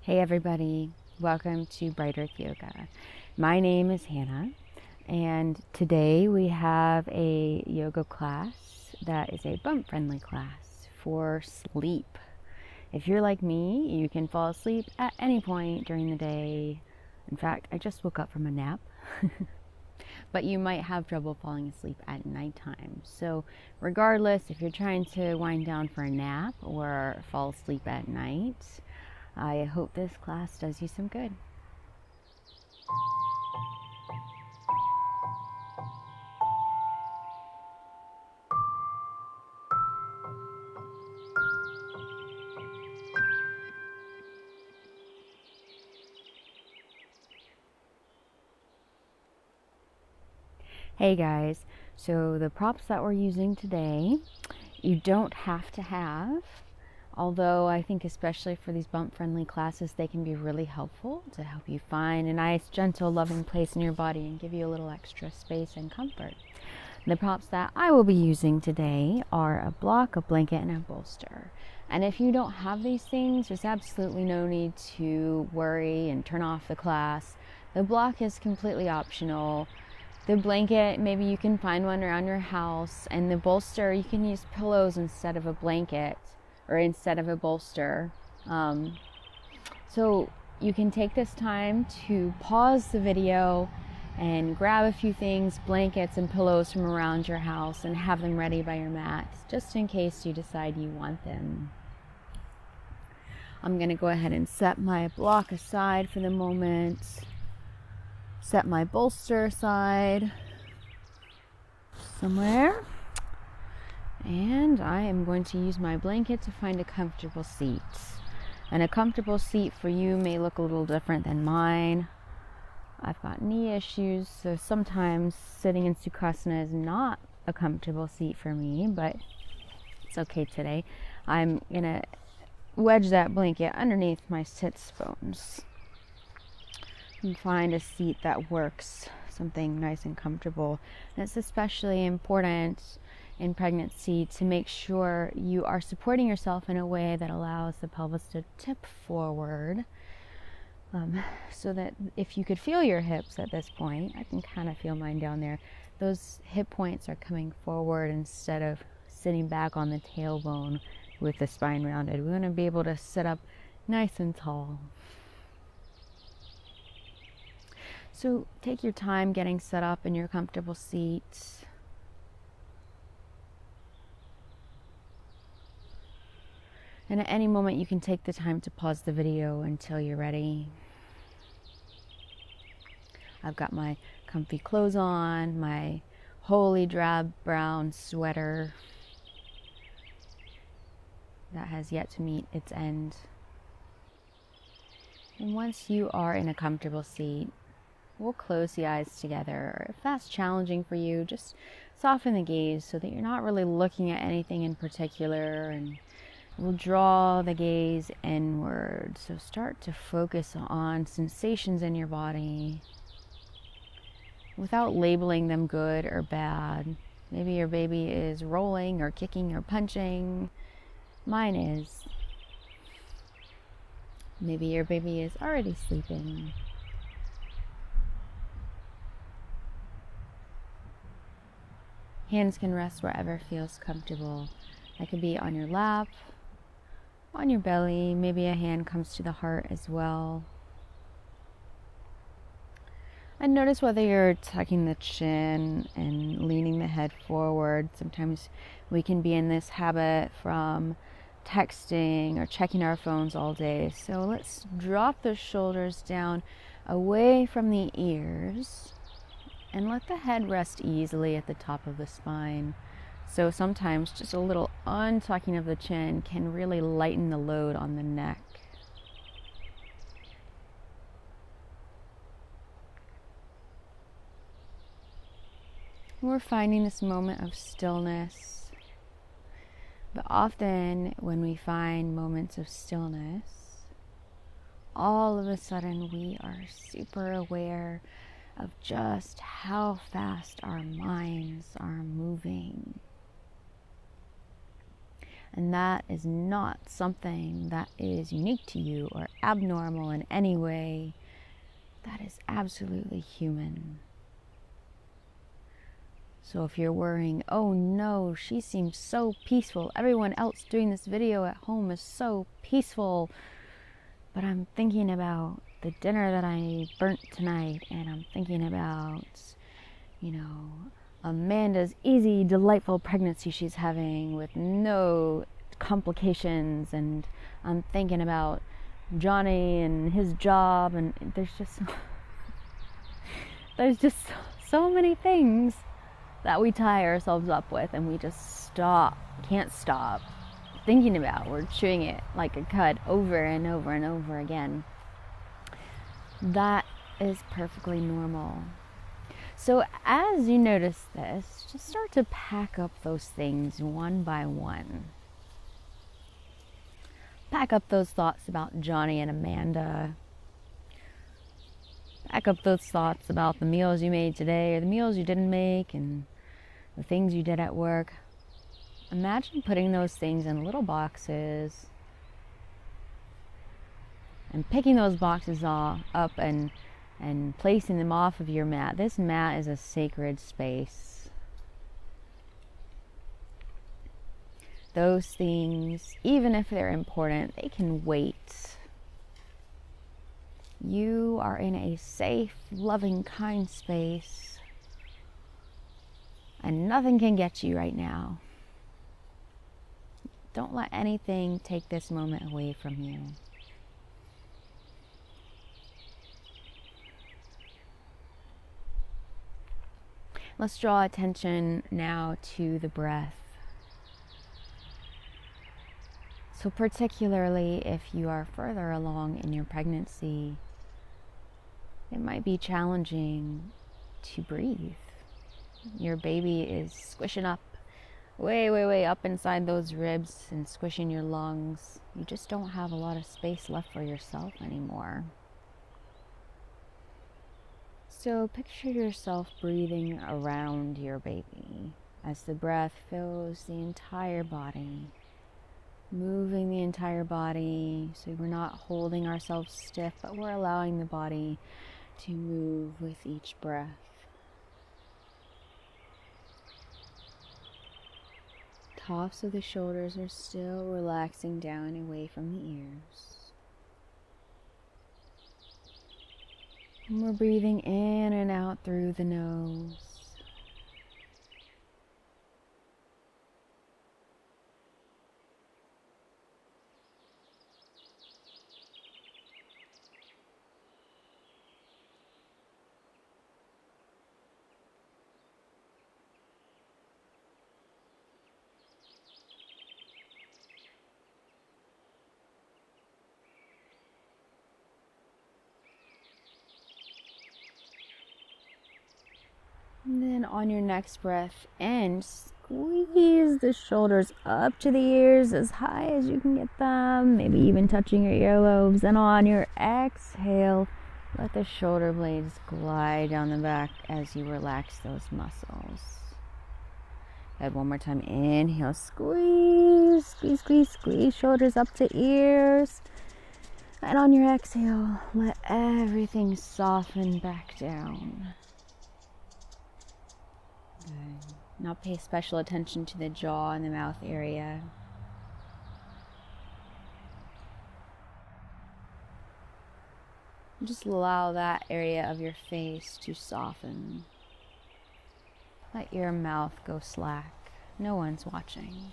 Hey everybody, welcome to Bright Earth Yoga. My name is Hannah, and today we have a yoga class that is a bump-friendly class for sleep. If you're like me, you can fall asleep at any point during the day. In fact, I just woke up from a nap. But you might have trouble falling asleep at nighttime. So regardless if you're trying to wind down for a nap or fall asleep at night, I hope this class does you some good. Hey guys, so the props that we're using today, you don't have to have, although I think especially for these bump-friendly classes, they can be really helpful to help you find a nice, gentle, loving place in your body and give you a little extra space and comfort. The props that I will be using today are a block, a blanket, and a bolster. And if you don't have these things, there's absolutely no need to worry and turn off the class. The block is completely optional. The blanket, maybe you can find one around your house, and the bolster, you can use pillows instead of a blanket or instead of a bolster. So you can take this time to pause the video and grab a few things, blankets and pillows from around your house, and have them ready by your mat, just in case you decide you want them. I'm going to go ahead and set my block aside for the moment. Set my bolster aside somewhere, and I am going to use my blanket to find a comfortable seat. And a comfortable seat for you may look a little different than mine. I've got knee issues, so sometimes sitting in Sukhasana is not a comfortable seat for me, but it's okay today. I'm gonna wedge that blanket underneath my sits bones and find a seat that works, something nice and comfortable. And it's especially important in pregnancy to make sure you are supporting yourself in a way that allows the pelvis to tip forward, so that if you could feel your hips at this point, I can kind of feel mine down there, those hip points are coming forward instead of sitting back on the tailbone with the spine rounded. We want to be able to sit up nice and tall. So take your time getting set up in your comfortable seat. And at any moment you can take the time to pause the video until you're ready. I've got my comfy clothes on, my holy drab brown sweater that has yet to meet its end. And once you are in a comfortable seat, we'll close the eyes together. If that's challenging for you, just soften the gaze so that you're not really looking at anything in particular, and we'll draw the gaze inward. So start to focus on sensations in your body without labeling them good or bad. Maybe your baby is rolling or kicking or punching. Mine is. Maybe your baby is already sleeping. Hands can rest wherever feels comfortable. That could be on your lap, on your belly. Maybe a hand comes to the heart as well. And notice whether you're tucking the chin and leaning the head forward. Sometimes we can be in this habit from texting or checking our phones all day. So let's drop the shoulders down away from the ears and let the head rest easily at the top of the spine. So sometimes just a little untucking of the chin can really lighten the load on the neck. We're finding this moment of stillness. But often when we find moments of stillness, all of a sudden we are super aware of just how fast our minds are moving. And that is not something that is unique to you or abnormal in any way. That is absolutely human. So if you're worrying, oh no, she seems so peaceful. Everyone else doing this video at home is so peaceful. But I'm thinking about the dinner that I burnt tonight, and I'm thinking about, Amanda's easy, delightful pregnancy she's having with no complications, and I'm thinking about Johnny and his job, and there's just so many things that we tie ourselves up with, and we just can't stop thinking about. We're chewing it like a cud over and over and over again. That is perfectly normal. So as you notice this, just start to pack up those things one by one. Pack up those thoughts about Johnny and Amanda. Pack up those thoughts about the meals you made today or the meals you didn't make and the things you did at work. Imagine putting those things in little boxes and picking those boxes up and placing them off of your mat. This mat is a sacred space. Those things, even if they're important, they can wait. You are in a safe, loving, kind space, and nothing can get you right now. Don't let anything take this moment away from you. Let's draw attention now to the breath. So particularly if you are further along in your pregnancy, it might be challenging to breathe. Your baby is squishing up, way up inside those ribs and squishing your lungs. You just don't have a lot of space left for yourself anymore. So picture yourself breathing around your baby as the breath fills the entire body, moving the entire body. So we're not holding ourselves stiff, but we're allowing the body to move with each breath. Tops of the shoulders are still relaxing down away from the ears. And we're breathing in and out through the nose. And then on your next breath in, squeeze the shoulders up to the ears as high as you can get them, maybe even touching your earlobes. And on your exhale, let the shoulder blades glide down the back as you relax those muscles. Good, one more time. Inhale, squeeze, shoulders up to ears. And on your exhale, let everything soften back down. Good. Now pay special attention to the jaw and the mouth area. Just allow that area of your face to soften. Let your mouth go slack. No one's watching.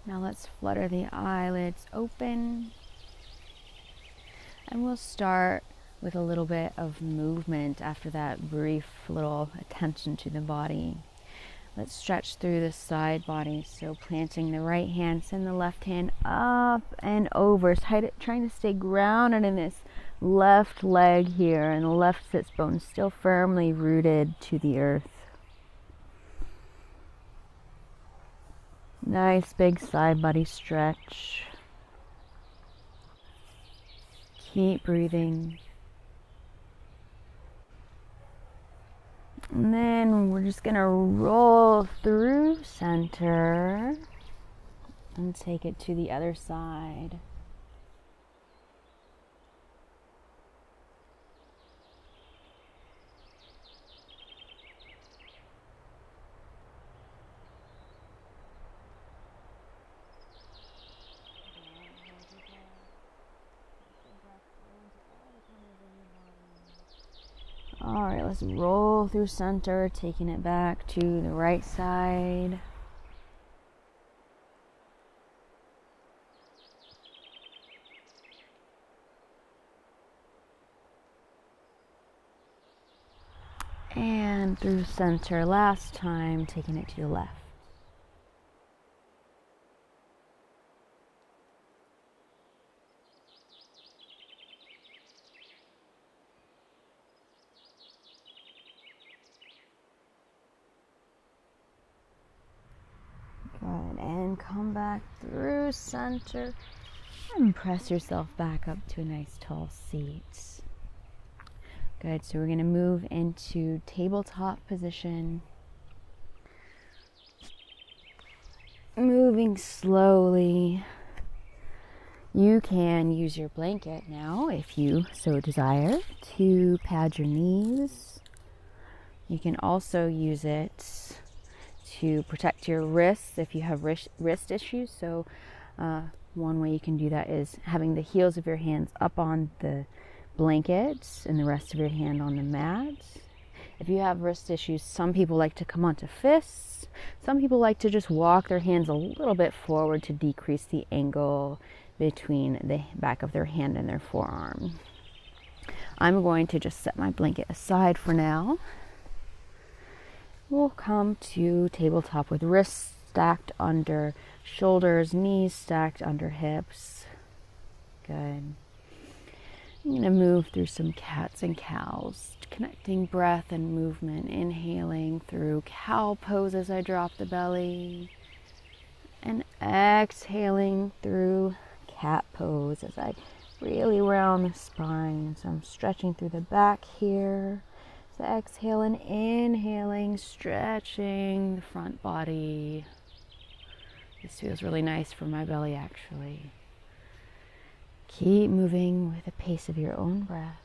Now let's flutter the eyelids open. And we'll start with a little bit of movement after that brief little attention to the body. Let's stretch through the side body. So planting the right hand, send the left hand up and over. Trying to stay grounded in this left leg here, and the left sits bone still firmly rooted to the earth. Nice big side body stretch. Keep breathing. And then we're just gonna roll through center and take it to the other side. All right, let's roll through center, taking it back to the right side. And through center last time, taking it to the left. Good, and come back through center and press yourself back up to a nice tall seat. Good, so we're going to move into tabletop position. Moving slowly. You can use your blanket now, if you so desire, to pad your knees. You can also use it to protect your wrists if you have wrist issues. So one way you can do that is having the heels of your hands up on the blanket and the rest of your hand on the mat. If you have wrist issues, some people like to come onto fists. Some people like to just walk their hands a little bit forward to decrease the angle between the back of their hand and their forearm. I'm going to just set my blanket aside for now. We'll come to tabletop with wrists stacked under shoulders, knees stacked under hips. Good. I'm going to move through some cats and cows, connecting breath and movement, inhaling through cow pose as I drop the belly, and exhaling through cat pose as I really round the spine. So I'm stretching through the back here. So exhale and inhaling, stretching the front body. This feels really nice for my belly, actually. Keep moving with the pace of your own breath.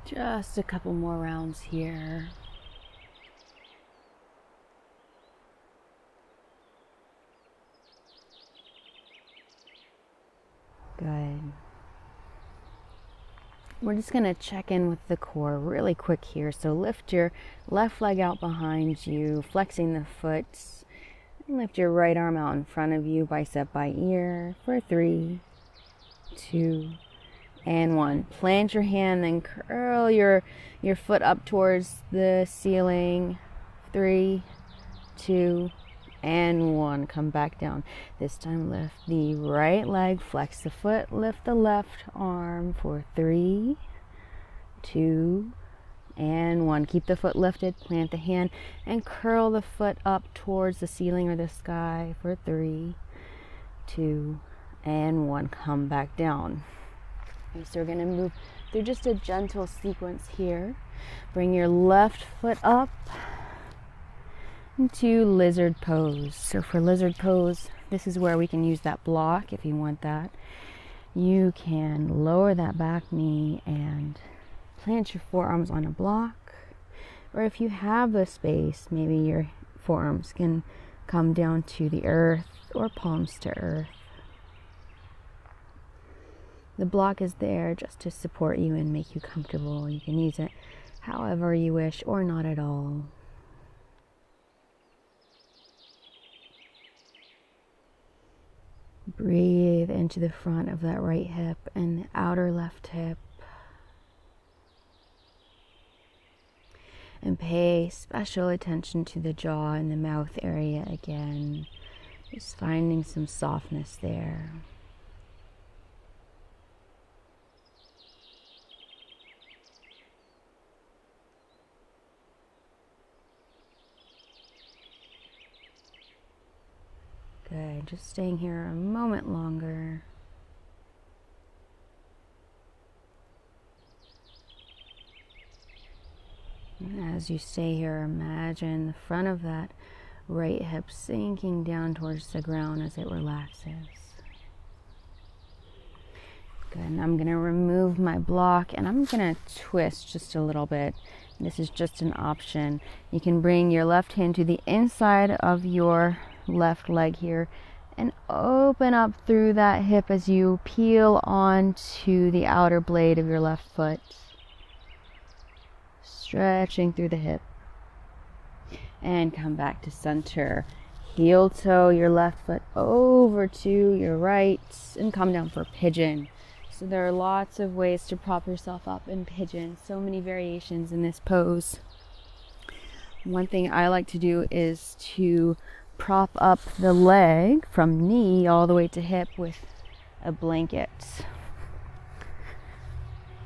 Just a couple more rounds here. Good. We're just going to check in with the core really quick here. So lift your left leg out behind you, flexing the foot. And lift your right arm out in front of you, bicep by ear, for 3, 2, and 1. Plant your hand, then curl your foot up towards the ceiling. 3, 2, and 1. Come back down. This time lift the right leg, flex the foot, lift the left arm for 3, 2, and 1. Keep the foot lifted, plant the hand, and curl the foot up towards the ceiling or the sky for 3, 2, and 1. Come back down. Okay, so we're going to move through just a gentle sequence here. Bring your left foot up into lizard pose. So for lizard pose, this is where we can use that block if you want that. You can lower that back knee and plant your forearms on a block, or if you have the space, maybe your forearms can come down to the earth or palms to earth. The block is there just to support you and make you comfortable. You can use it however you wish or not at all. Breathe into the front of that right hip and the outer left hip. And pay special attention to the jaw and the mouth area again. Just finding some softness there. Good, just staying here a moment longer. And as you stay here, imagine the front of that right hip sinking down towards the ground as it relaxes. Good, and I'm going to remove my block and I'm going to twist just a little bit. This is just an option. You can bring your left hand to the inside of your left leg here and open up through that hip as you peel onto the outer blade of your left foot. Stretching through the hip. And come back to center. Heel toe your left foot over to your right and come down for pigeon. So there are lots of ways to prop yourself up in pigeon. So many variations in this pose. One thing I like to do is to prop up the leg from knee all the way to hip with a blanket.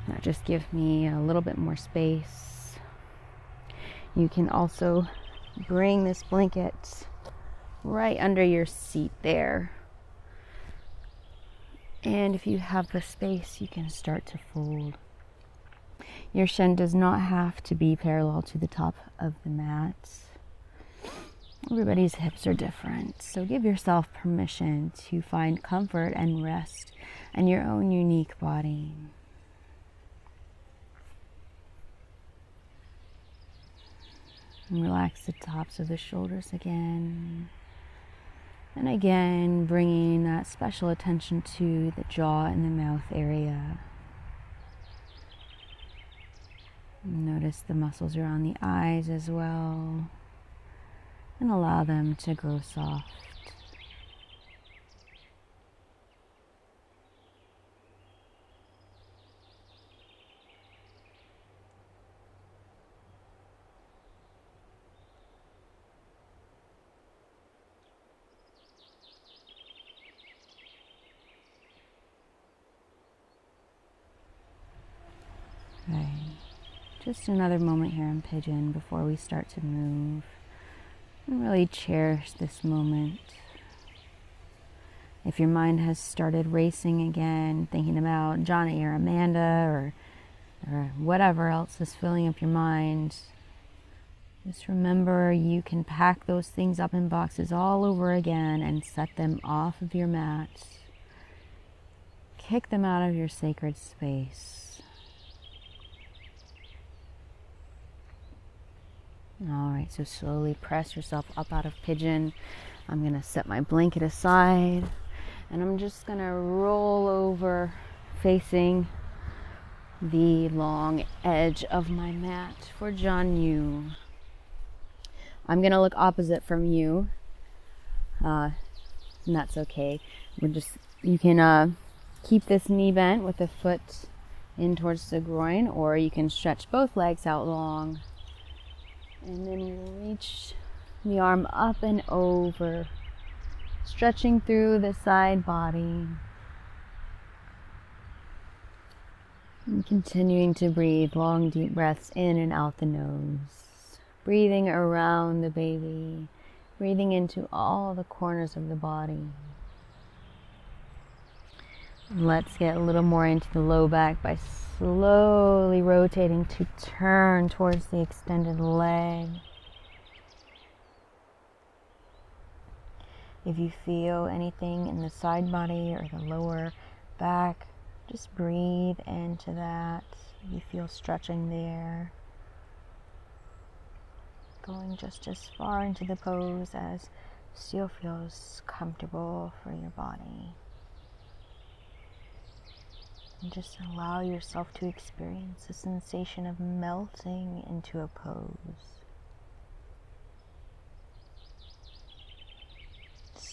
That just gives me a little bit more space. You can also bring this blanket right under your seat there. And if you have the space, you can start to fold. Your shin does not have to be parallel to the top of the mat. Everybody's hips are different, so give yourself permission to find comfort and rest in your own unique body. And relax the tops of the shoulders again. And again, bringing that special attention to the jaw and the mouth area. Notice the muscles around the eyes as well. And allow them to grow soft. Okay. Just another moment here in pigeon before we start to move. And really cherish this moment. If your mind has started racing again, thinking about Johnny or Amanda or whatever else is filling up your mind, just remember you can pack those things up in boxes all over again and set them off of your mat. Kick them out of your sacred space. Alright, so slowly press yourself up out of pigeon. I'm going to set my blanket aside and I'm just going to roll over facing the long edge of my mat for John Yu. I'm going to look opposite from you, and that's okay. You can keep this knee bent with the foot in towards the groin, or you can stretch both legs out long. And then reach the arm up and over, stretching through the side body. And continuing to breathe long, deep breaths in and out the nose. Breathing around the baby, breathing into all the corners of the body. Let's get a little more into the low back by slowly rotating to turn towards the extended leg. If you feel anything in the side body or the lower back, just breathe into that. You feel stretching there. Going just as far into the pose as still feels comfortable for your body. And just allow yourself to experience the sensation of melting into a pose.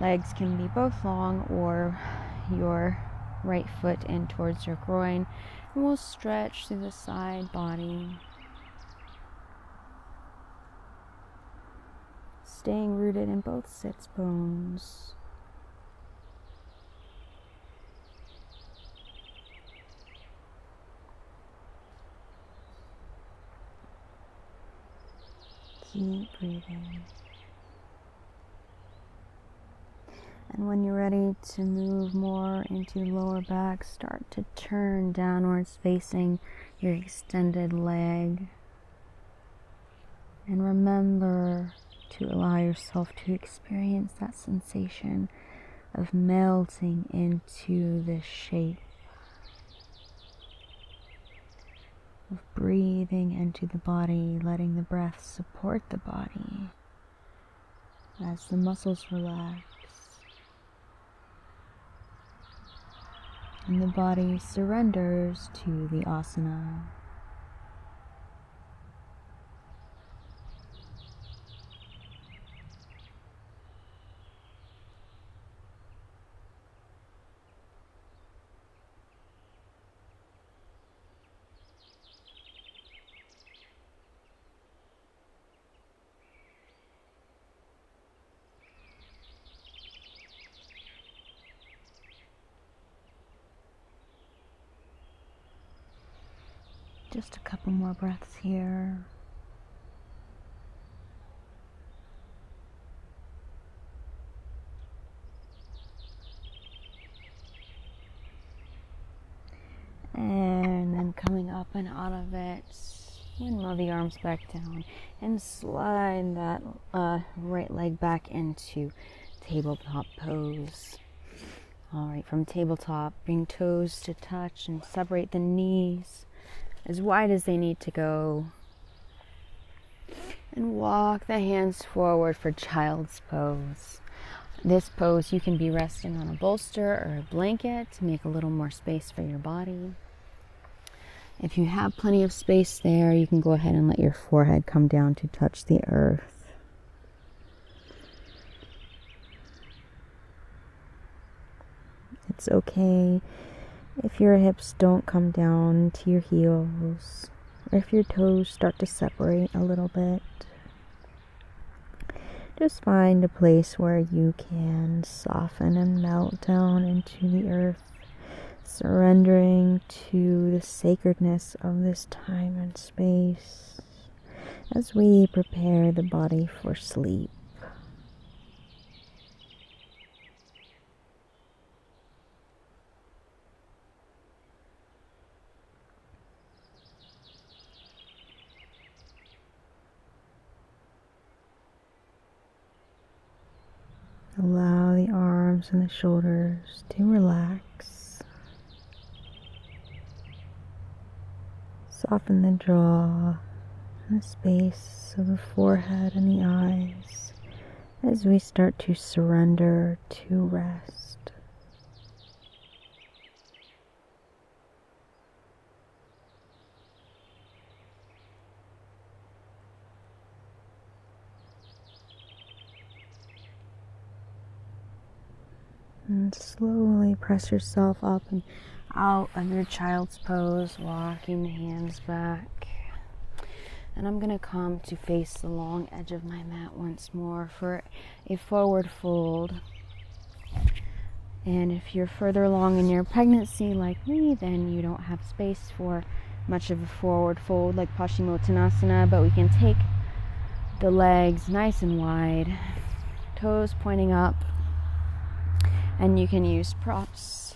Legs can be both long or your right foot in towards your groin. And we'll stretch through the side body. Staying rooted in both sits bones. Keep breathing. And when you're ready to move more into lower back, start to turn downwards facing your extended leg. And remember to allow yourself to experience that sensation of melting into this shape. Of breathing into the body, letting the breath support the body as the muscles relax and the body surrenders to the asana. Just a couple more breaths here. And then coming up and out of it, windmill the arms back down and slide that right leg back into tabletop pose. Alright, from tabletop, bring toes to touch and separate the knees as wide as they need to go. And walk the hands forward for child's pose. This pose you can be resting on a bolster or a blanket to make a little more space for your body. If you have plenty of space there, you can go ahead and let your forehead come down to touch the earth. It's okay if your hips don't come down to your heels, or if your toes start to separate a little bit. Just find a place where you can soften and melt down into the earth, surrendering to the sacredness of this time and space as we prepare the body for sleep. Allow the arms and the shoulders to relax. Soften the jaw and the space of the forehead and the eyes as we start to surrender to rest. And slowly press yourself up and out of your child's pose, walking the hands back. And I'm going to come to face the long edge of my mat once more for a forward fold. And if you're further along in your pregnancy like me, then you don't have space for much of a forward fold like Paschimottanasana, but we can take the legs nice and wide, toes pointing up. And you can use props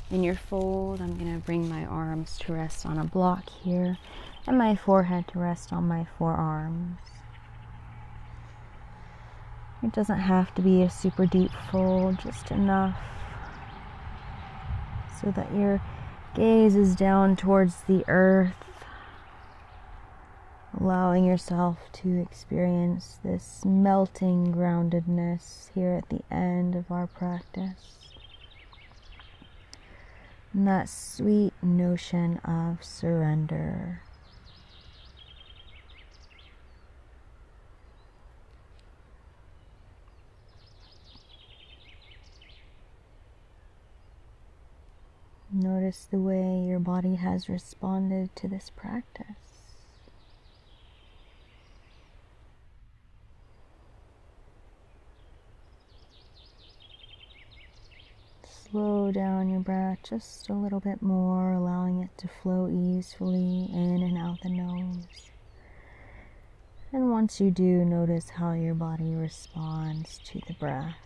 in your fold. I'm going to bring my arms to rest on a block here and my forehead to rest on my forearms. It doesn't have to be a super deep fold, just enough so that your gaze is down towards the earth, allowing yourself to experience this melting groundedness here at the end of our practice. And that sweet notion of surrender. Notice the way your body has responded to this practice. Slow down your breath just a little bit more, allowing it to flow easily in and out the nose. And once you do, notice how your body responds to the breath.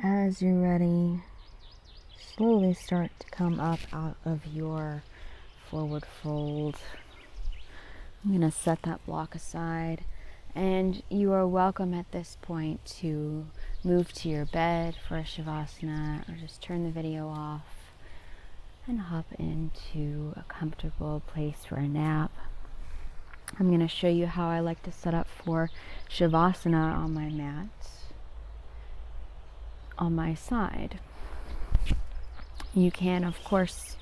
As you're ready, slowly start to come up out of your forward fold. I'm going to set that block aside, and you are welcome at this point to move to your bed for a Shavasana, or just turn the video off and hop into a comfortable place for a nap. I'm going to show you how I like to set up for Shavasana on my mat on my side. You can, of course,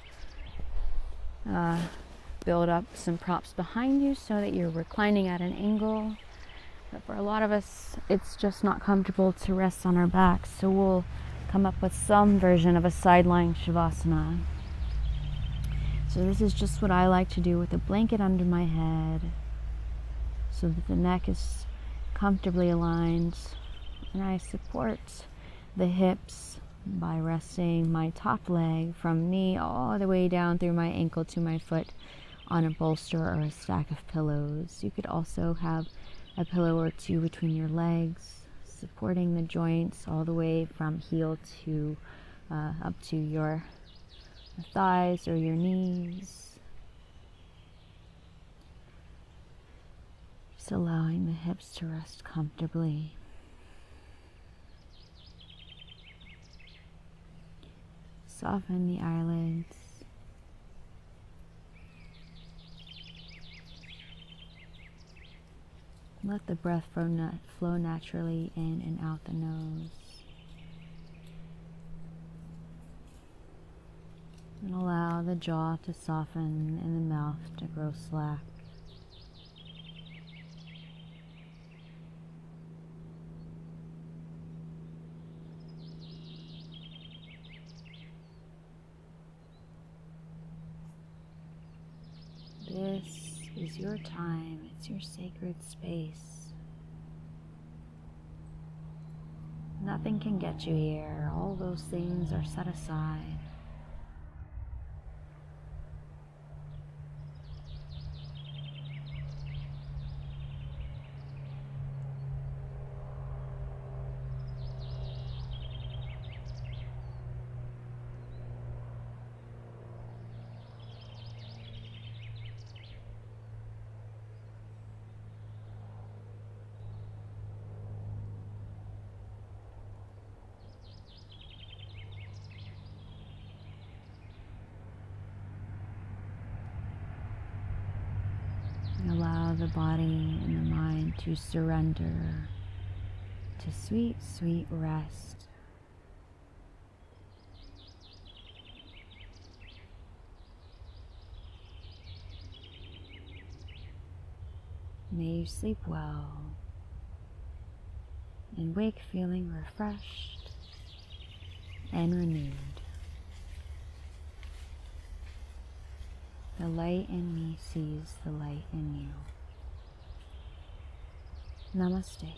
build up some props behind you so that you're reclining at an angle. But for a lot of us, it's just not comfortable to rest on our backs, so we'll come up with some version of a sideline Shavasana. So this is just what I like to do, with a blanket under my head so that the neck is comfortably aligned, and I support the hips by resting my top leg from knee all the way down through my ankle to my foot on a bolster or a stack of pillows. You could also have a pillow or two between your legs, supporting the joints all the way from heel to up to your thighs or your knees. Just allowing the hips to rest comfortably. Soften the eyelids. Let the breath flow naturally in and out the nose. And allow the jaw to soften and the mouth to grow slack. This is your time, it's your sacred space. Nothing can get you here, all those things are set aside. Allow the body and the mind to surrender to sweet, sweet rest. May you sleep well and wake feeling refreshed and renewed. The light in me sees the light in you. Namaste.